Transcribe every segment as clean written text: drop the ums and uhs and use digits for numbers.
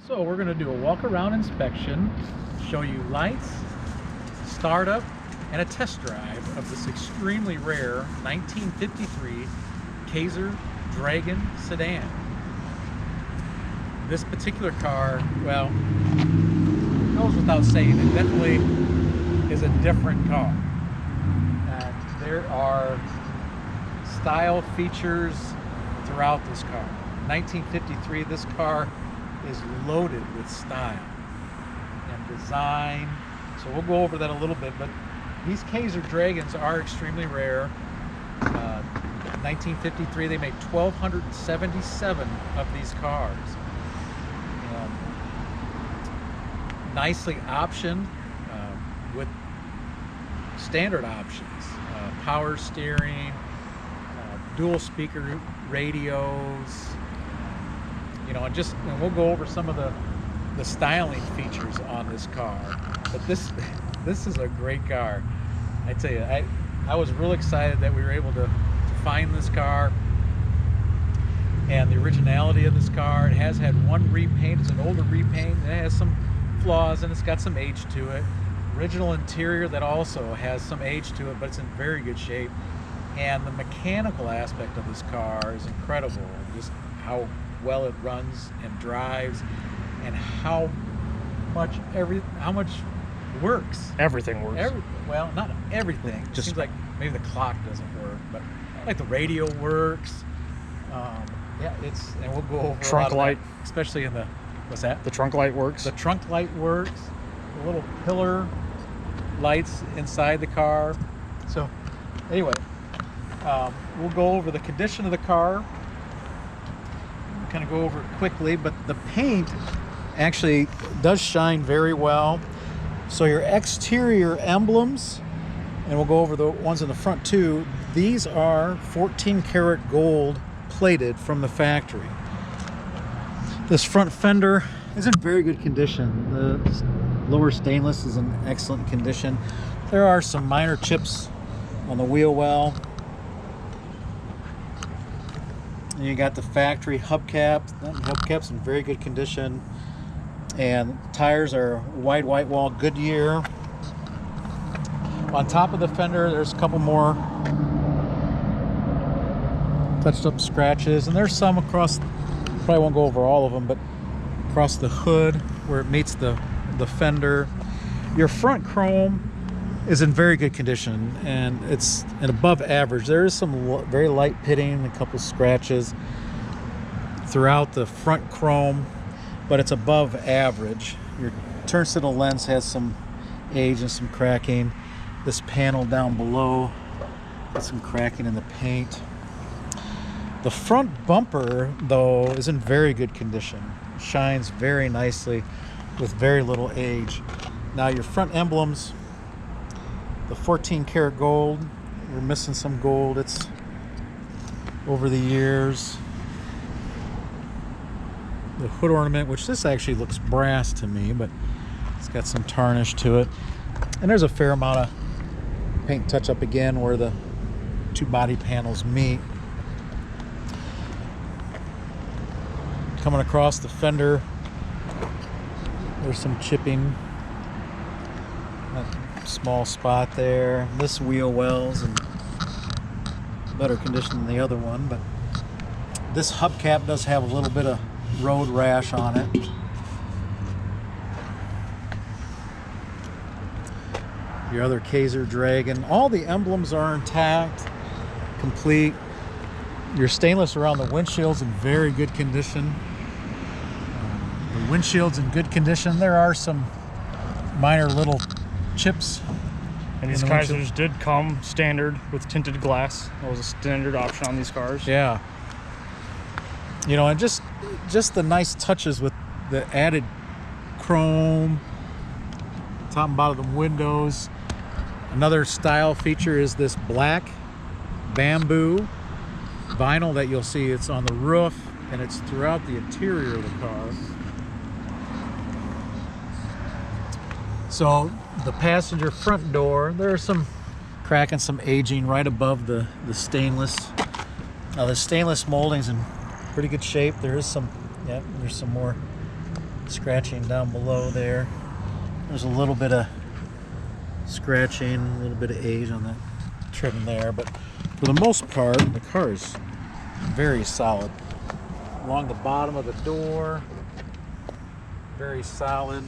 So we're going to do a walk around inspection, show you lights, startup, and a test drive of this extremely rare 1953 Kaiser Dragon sedan. This particular car, well, goes without saying, it definitely is a different car. There are style features throughout this car. 1953, this car is loaded with style and design. So we'll go over that a little bit, but these Kaiser Dragons are extremely rare. 1953, they made 1,277 of these cars. Nicely optioned with standard options, power steering, dual speaker radios, and we'll go over some of the styling features on this car. But this is a great car. I tell you, I was real excited that we were able to find this car and the originality of this car. It has had one repaint. It's an older repaint. It has some flaws and it's got some age to it. Original interior that also has some age to it, but it's in very good shape. And the mechanical aspect of this car is incredible. Just how well it runs and drives, and how much works. Everything works. Well, not everything. It seems like maybe the clock doesn't work, but like the radio works. Yeah, and we'll go over trunk light, that, especially in the what's that? The trunk light works. The trunk light works. The little pillar lights inside the car. So, anyway, we'll go over the condition of the car. We'll kind of go over it quickly, but the paint actually does shine very well. So your exterior emblems, and we'll go over the ones in the front too, these are 14 karat gold plated from the factory. This front fender is in very good condition. The lower stainless is in excellent condition. There are some minor chips on the wheel well. And you got the factory hubcap. That hubcap's in very good condition. And tires are wide white wall Goodyear. On top of the fender, there's a couple more touched up scratches, and there's some across, probably won't go over all of them, but across the hood where it meets the fender. Your front chrome is in very good condition, and it's an above average. There is some very light pitting, a couple scratches throughout the front chrome, but it's above average. Your turn signal lens has some age and some cracking. This panel down below has some cracking in the paint. The front bumper, though, is in very good condition. Shines very nicely with very little age. Now your front emblems, the 14 karat gold, we're missing some gold. It's over the years. The hood ornament, which this actually looks brass to me, but it's got some tarnish to it. And there's a fair amount of paint touch up again where the two body panels meet. Coming across the fender, there's some chipping. That small spot there. This wheel well's in better condition than the other one, but this hubcap does have a little bit of road rash on it. Your other Kaiser Dragon. All the emblems are intact, complete. Your stainless around the windshield's in very good condition. The windshield's in good condition. There are some minor little chips. And these Kaisers did come standard with tinted glass. That was a standard option on these cars. Yeah. And just the nice touches with the added chrome, top and bottom of the windows. Another style feature is this black bamboo vinyl that you'll see. It's on the roof and it's throughout the interior of the car. So the passenger front door, there's some crack and some aging right above the stainless. Now the stainless molding's in pretty good shape. There is some, yeah, there's some more scratching down below there. There's a little bit of scratching, a little bit of age on that trim there, but for the most part, the car is very solid. Along the bottom of the door, very solid.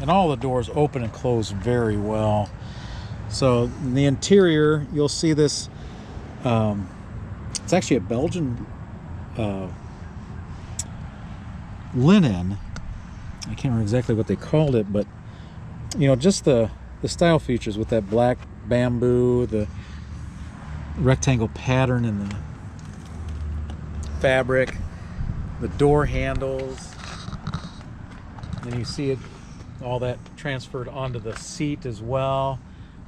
And all the doors open and close very well. So in the interior, you'll see this, it's actually a Belgian linen. I can't remember exactly what they called it, but you know, just the style features with that black bamboo, the rectangle pattern in the fabric, the door handles, and you see it, all that transferred onto the seat as well.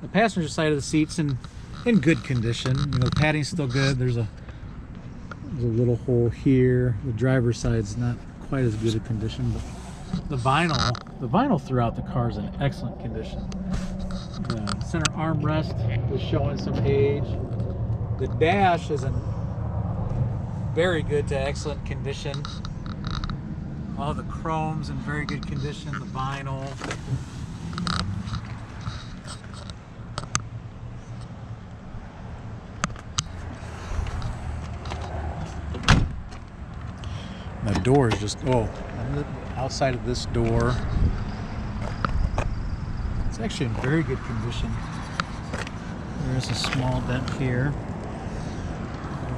The passenger side of the seat's in good condition. You know, the padding's still good. There's a little hole here. The driver's side's not quite as good a condition, but the vinyl throughout the car is in excellent condition. The center armrest is showing some age. The dash is in very good to excellent condition. All the chrome's in very good condition. The vinyl. The door is just, on the outside of this door, it's actually in very good condition. There's a small dent here.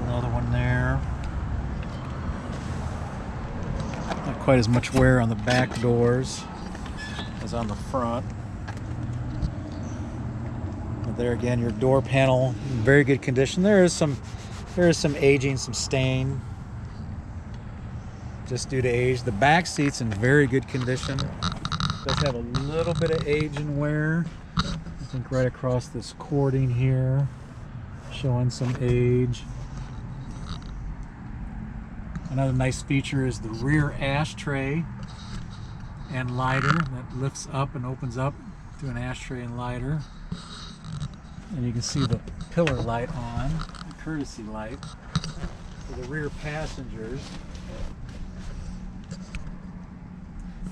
Another one there. Not quite as much wear on the back doors as on the front. But there again, your door panel in very good condition. There is some aging, some stain, just due to age. The back seat's in very good condition. Does have a little bit of age and wear. I think right across this cording here, showing some age. Another nice feature is the rear ashtray and lighter that lifts up and opens up to an ashtray and lighter. And you can see the pillar light on, the courtesy light for the rear passengers.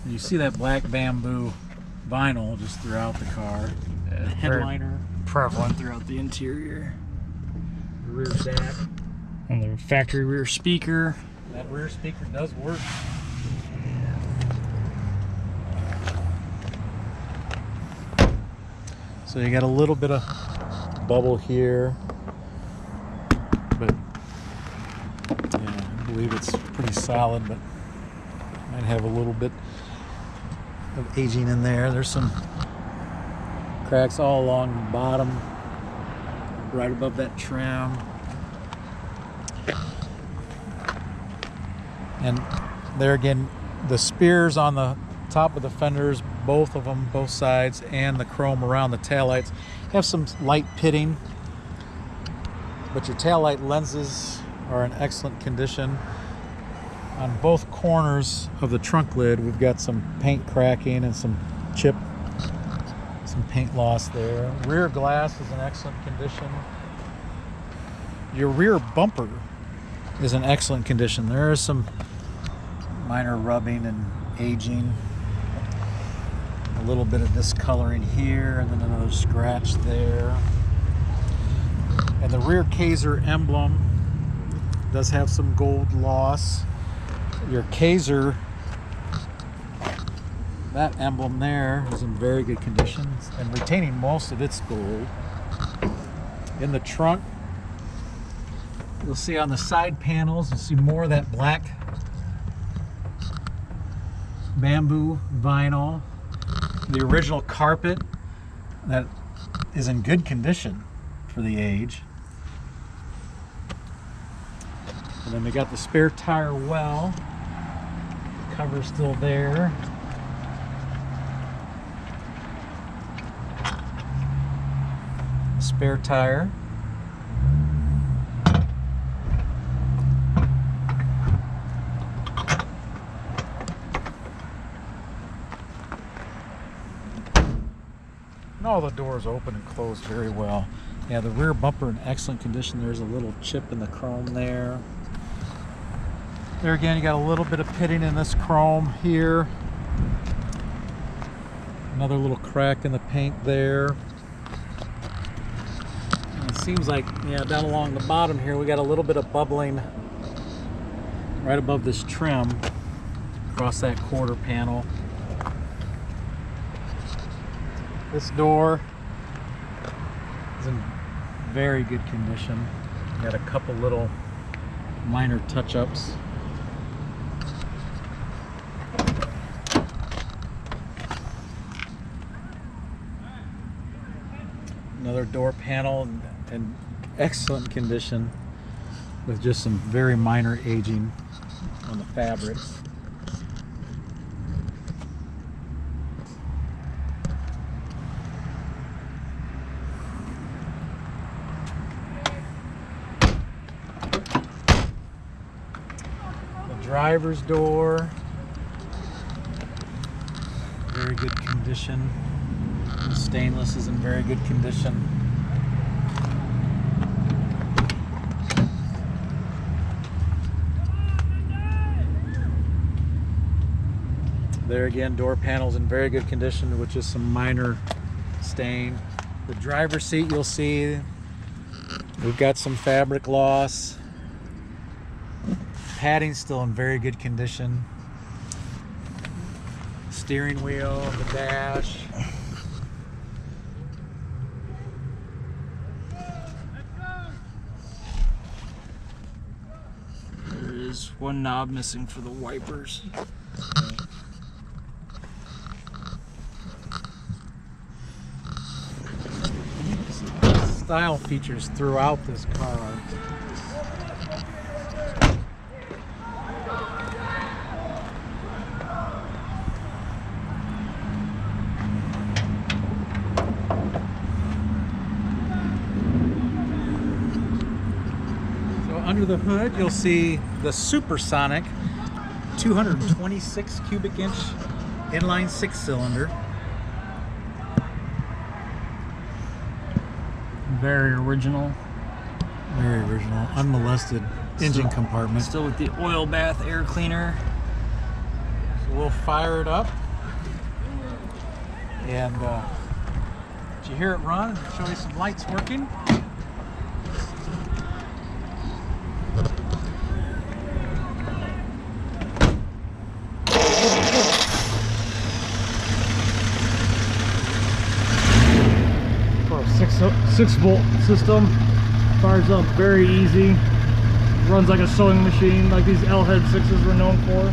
And you see that black bamboo vinyl just throughout the car. The headliner prevalent throughout the interior. The rear deck. And the factory rear speaker. That rear speaker does work. So you got a little bit of bubble here, but yeah, I believe it's pretty solid, but might have a little bit of aging in there. There's some cracks all along the bottom, right above that trim. And there again, the spears on the top of the fenders, both of them, both sides, and the chrome around the taillights have some light pitting, but your taillight lenses are in excellent condition. On both corners of the trunk lid, we've got some paint cracking and some chip, some paint loss there. Rear glass is in excellent condition. Your rear bumper is in excellent condition. There is some minor rubbing and aging. A little bit of discoloring here, and then another scratch there. And the rear Kaiser emblem does have some gold loss. Your Kaiser, that emblem there is in very good condition and retaining most of its gold. In the trunk, you'll see on the side panels, you'll see more of that black bamboo vinyl. The original carpet that is in good condition for the age. And then we got the spare tire well. The cover's still there. Spare tire. And all the doors open and close very well. Yeah, the rear bumper in excellent condition. There's a little chip in the chrome there. There again, you got a little bit of pitting in this chrome here. Another little crack in the paint there. And it seems like, yeah, down along the bottom here we got a little bit of bubbling right above this trim across that quarter panel. This door is in very good condition. Got a couple little minor touch-ups. Another door panel in excellent condition with just some very minor aging on the fabrics. The driver's door, very good condition. The stainless is in very good condition. There again, door panels in very good condition with just some minor stain. The driver's seat, you'll see we've got some fabric loss. Padding's still in very good condition. Steering wheel, the dash. There is one knob missing for the wipers. Style features throughout this car. So under the hood you'll see the Supersonic 226 cubic inch inline 6-cylinder. Very original. Very original, unmolested engine compartment. Still with the oil bath air cleaner. So we'll fire it up. And did you hear it run? Show you some lights working. For a 6-volt system, fires up very easy. Runs like a sewing machine, like these L-head 6s were known for.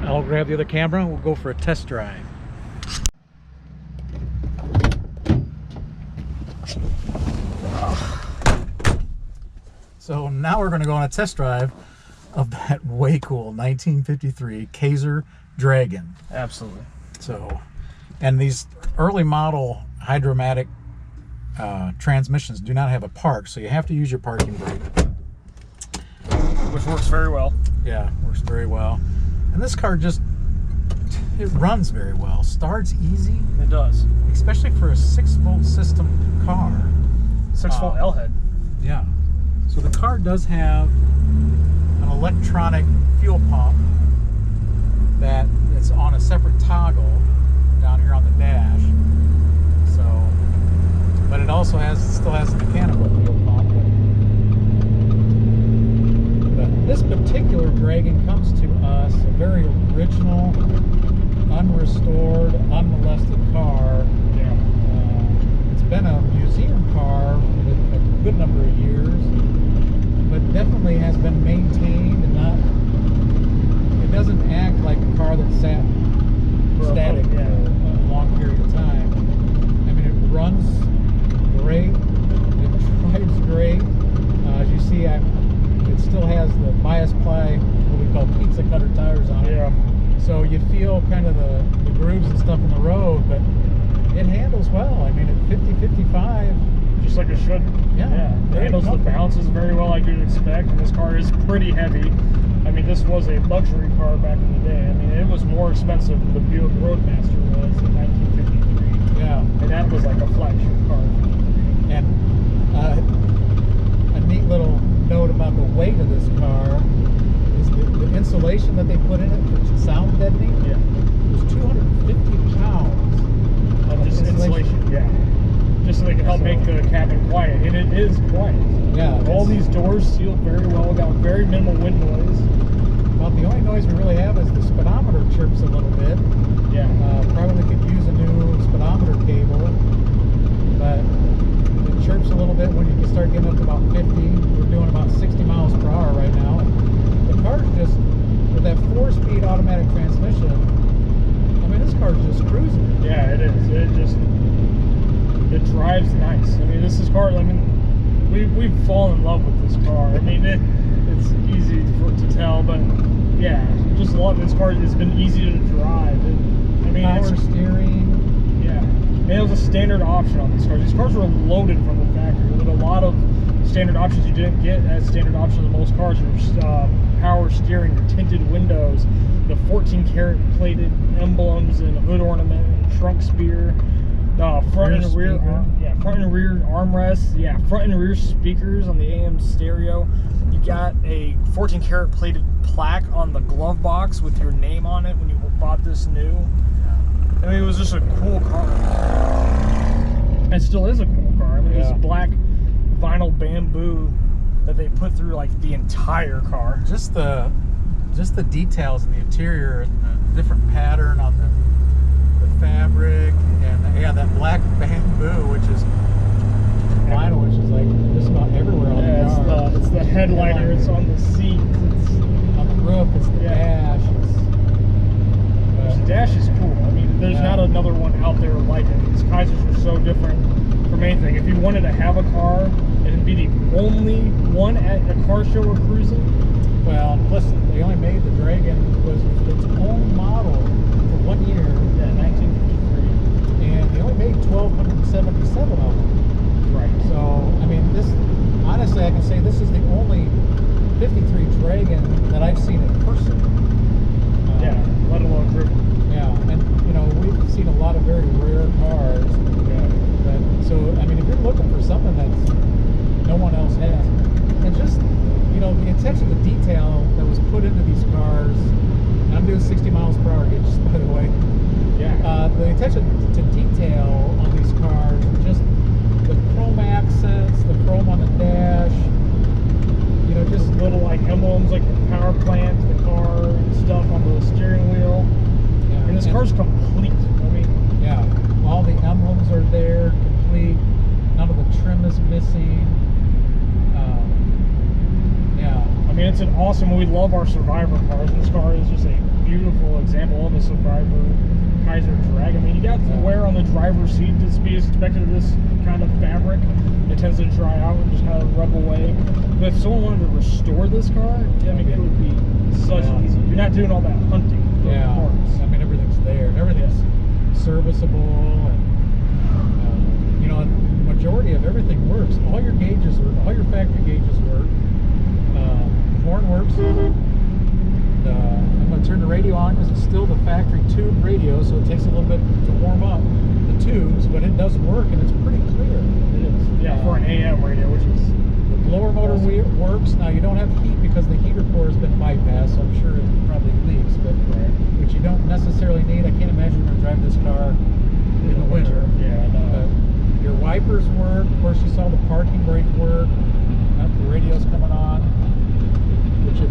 I'll grab the other camera and we'll go for a test drive. So now we're going to go on a test drive of that way cool 1953 Kaiser Dragon. Absolutely. So, and these early model Hydramatic transmissions do not have a park, so you have to use your parking brake. Which works very well. Yeah, works very well. And this car just, it runs very well. Starts easy. It does. Especially for a 6-volt system car. 6-volt L-head. Yeah. So the car does have an electronic fuel pump that it's on a separate toggle down here on the dash. So, but it also still has a mechanical fuel pump. But this particular Dragon comes to us a very original, unrestored, unmolested car. Yeah. It's been a museum car for a good number of years, but definitely has been maintained and not. It doesn't act like a car that sat static for a long period of time. I mean, it runs great. It drives great. As you see, it still has the bias ply, what we call pizza cutter tires on it. Yeah. So you feel kind of the grooves and stuff in the road, but it handles well. I mean, at 50, 55. Just like it should. Yeah. It handles the bounces very well, like you'd expect, and this car is pretty heavy. I mean, this was a luxury car back in the day. I mean, it was more expensive than the Buick Roadmaster was in 1953. Yeah. And that was like a flagship car. And a neat little note about the weight of this car is the insulation that they put in it for sound deadening. Yeah. Was 250 pounds Of just insulation. Yeah. Just so they can help make the cabin quiet. And it is quiet. Yeah. All these doors sealed very well, got very minimal wind noise. Well, the only noise we really have is the speedometer chirps a little bit. Yeah. Probably could use a new speedometer cable, but it chirps a little bit when you start getting up to about 50. We're doing about 60 miles per hour right now. The car's just, with that 4-speed automatic transmission, I mean, this car's just cruising. Yeah, it is. It drives nice. I mean, this is car. I mean, we've fallen in love with this car. I mean, it's easy to tell, but yeah, just love this car. It's been easy to drive. I mean, Power steering. Yeah, and it was a standard option on these cars. These cars were loaded from the factory with a lot of standard options you didn't get as standard options in most cars. Power steering, the tinted windows, the 14-karat plated emblems and hood ornament and trunk spear. Front and rear, front and rear armrests, front and rear speakers on the AM stereo. You got a 14-karat plated plaque on the glove box with your name on it when you bought this new. I mean, it was just a cool car. It still is a cool car. I mean, it's black vinyl bamboo that they put through like the entire car. Just the details in the interior and the different pattern on the fabric, and that black bamboo, which is vinyl, which is like just about everywhere on the car. It's the headliner. It's on the seat. It's on the roof. It's the dash. The dash is cool. I mean, there's not another one out there like it. These Kaisers are so different from anything. If you wanted to have a car, it'd be the only one at a car show or cruising. Well, plus they only made the Dragon was its own model for 1 year. Yeah, 1953. And they only made 1,277 of them. Right. So, I mean, honestly, I can say this is the only 53 Dragon that I've seen in person. Let alone driven. Yeah, and we've seen a lot of very rare cars. So, I mean, if you're looking for something that no one else has, and just the attention to detail that was put into these cars. And I'm doing 60 miles per hour, just by the way. Yeah. The attention to detail on these cars, just the chrome accents, the chrome on the dash, just little like emblems, like the power plant, the car and stuff on the steering wheel. Yeah. And this car's complete. I mean, all the emblems are there, complete. None of the trim is missing. I mean, it's an awesome. We love our Survivor cars. This car is just a beautiful example of a Survivor Kaiser Dragon. I mean, you got the wear on the driver's seat to be expected of this kind of fabric. It tends to dry out and just kind of rub away. But if someone wanted to restore this car, I mean, it would be such easy. You're not doing all that hunting for parts. I mean, everything's there. And everything's serviceable, and majority of everything works. All your gauges work. All your factory gauges work. The horn works. I'm going to turn the radio on because it's still the factory tube radio, so it takes a little bit to warm up the tubes, but it does work, and it's pretty clear. It is. Yeah, for an AM radio, which is... The blower motor works. Now, you don't have heat because the heater core has been bypassed, so I'm sure it probably leaks, but which you don't necessarily need. I can't imagine you're going to drive this car in the winter. Yeah, I know. Your wipers work. Of course, you saw the parking brake work. The radio's coming on. Which if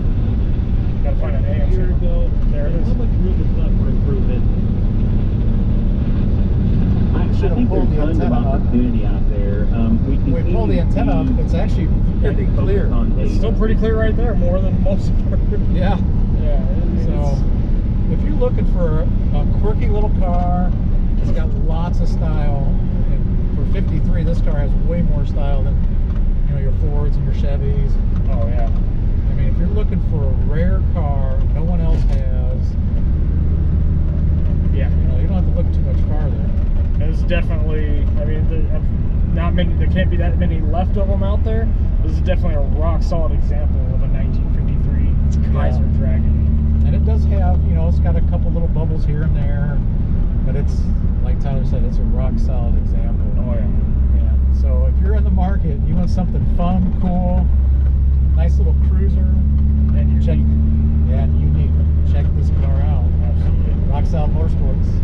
Gotta find an AM Year ago, There it is. how much room is left for improvement? I Should have think pulled there's the tons of antenna up. opportunity out there. We when we pull the antenna up, it's actually pretty clear. It's still pretty clear right there, more than most of them. Yeah. Yeah. So, if you're looking for a quirky little car, it's got lots of style. And for 53, this car has way more style than your Fords and your Chevys. Oh yeah. I mean, if you're looking for a rare car no one else has, Yeah. you don't have to look too much farther. It's definitely. I mean, not many. There can't be that many left of them out there. This is definitely a rock solid example of a 1953 Kaiser Dragon. And it does have, it's got a couple little bubbles here and there, but it's, like Tyler said, it's a rock solid example. Oh yeah. And so if you're in the market, you want something fun, cool, nice little cruiser, And check, unique. yeah, and unique. Check